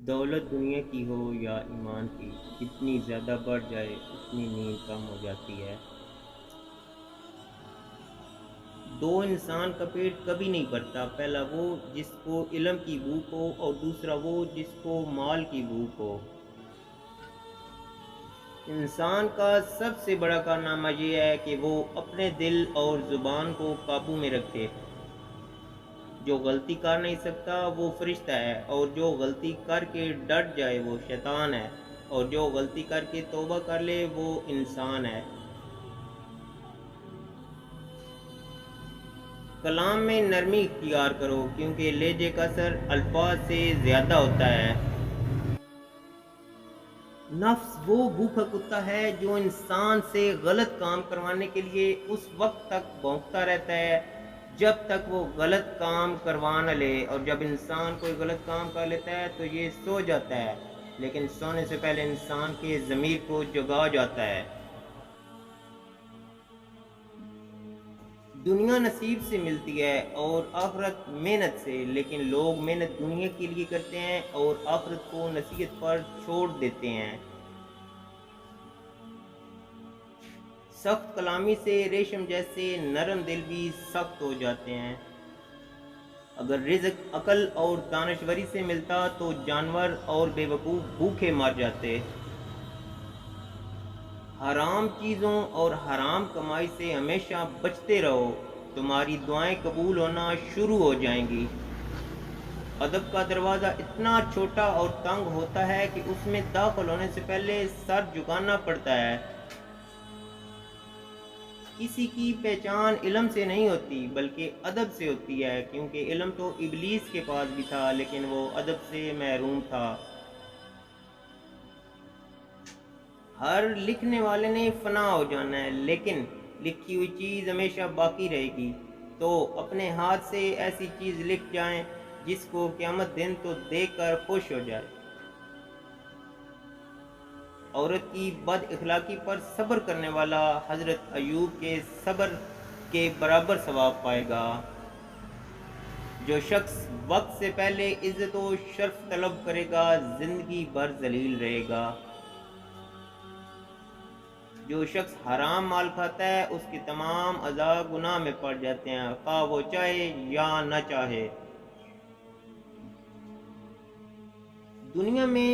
دولت دنیا کی ہو یا ایمان کی، جتنی زیادہ بڑھ جائے اتنی نیند کم ہو جاتی ہے۔ دو انسان کا پیٹ کبھی نہیں بھرتا، پہلا وہ جس کو علم کی بھوک ہو اور دوسرا وہ جس کو مال کی بھوک ہو۔ انسان کا سب سے بڑا کارنامہ یہ ہے کہ وہ اپنے دل اور زبان کو قابو میں رکھے۔ جو غلطی کر نہیں سکتا وہ فرشتہ ہے، اور جو غلطی کر کے ڈٹ جائے وہ شیطان ہے، اور جو غلطی کر کے توبہ کر لے وہ انسان ہے۔ کلام میں نرمی اختیار کرو، کیونکہ لہجے کا اثر الفاظ سے زیادہ ہوتا ہے۔ نفس وہ بھوکا کتا ہے جو انسان سے غلط کام کروانے کے لیے اس وقت تک بھونکتا رہتا ہے جب تک وہ غلط کام کروا نہ لے، اور جب انسان کوئی غلط کام کر لیتا ہے تو یہ سو جاتا ہے، لیکن سونے سے پہلے انسان کے ضمیر کو جگا جاتا ہے۔ دنیا نصیب سے ملتی ہے اور آخرت محنت سے، لیکن لوگ محنت دنیا کے لیے کرتے ہیں اور آخرت کو نصیحت پر چھوڑ دیتے ہیں۔ سخت کلامی سے ریشم جیسے نرم دل بھی سخت ہو جاتے ہیں۔ اگر رزق عقل اور دانشوری سے ملتا تو جانور اور بے وقوف بھوکے مر جاتے۔ حرام چیزوں اور حرام کمائی سے ہمیشہ بچتے رہو، تمہاری دعائیں قبول ہونا شروع ہو جائیں گی۔ ادب کا دروازہ اتنا چھوٹا اور تنگ ہوتا ہے کہ اس میں داخل ہونے سے پہلے سر جھکانا پڑتا ہے۔ کسی کی پہچان علم سے نہیں ہوتی بلکہ ادب سے ہوتی ہے، کیونکہ علم تو ابلیس کے پاس بھی تھا لیکن وہ ادب سے محروم تھا۔ ہر لکھنے والے نے فنا ہو جانا ہے، لیکن لکھی ہوئی چیز ہمیشہ باقی رہے گی۔ تو اپنے ہاتھ سے ایسی چیز لکھ جائیں جس کو قیامت دن تو دیکھ کر خوش ہو جائے۔ عورت کی بد اخلاقی پر صبر کرنے والا حضرت ایوب کے صبر کے برابر ثواب پائے گا۔ جو شخص وقت سے پہلے عزت و شرف طلب کرے گا زندگی بھر ذلیل رہے گا۔ جو شخص حرام مال کھاتا ہے اس کے تمام اعضاء گناہ میں پڑ جاتے ہیں، خواہ وہ چاہے یا نہ چاہے۔ دنیا میں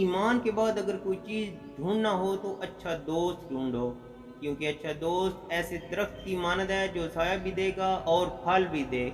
ایمان کے بعد اگر کوئی چیز ڈھونڈنا ہو تو اچھا دوست ڈھونڈو، کیونکہ اچھا دوست ایسے درخت کی مانند ہے جو سایہ بھی دے گا اور پھل بھی دے۔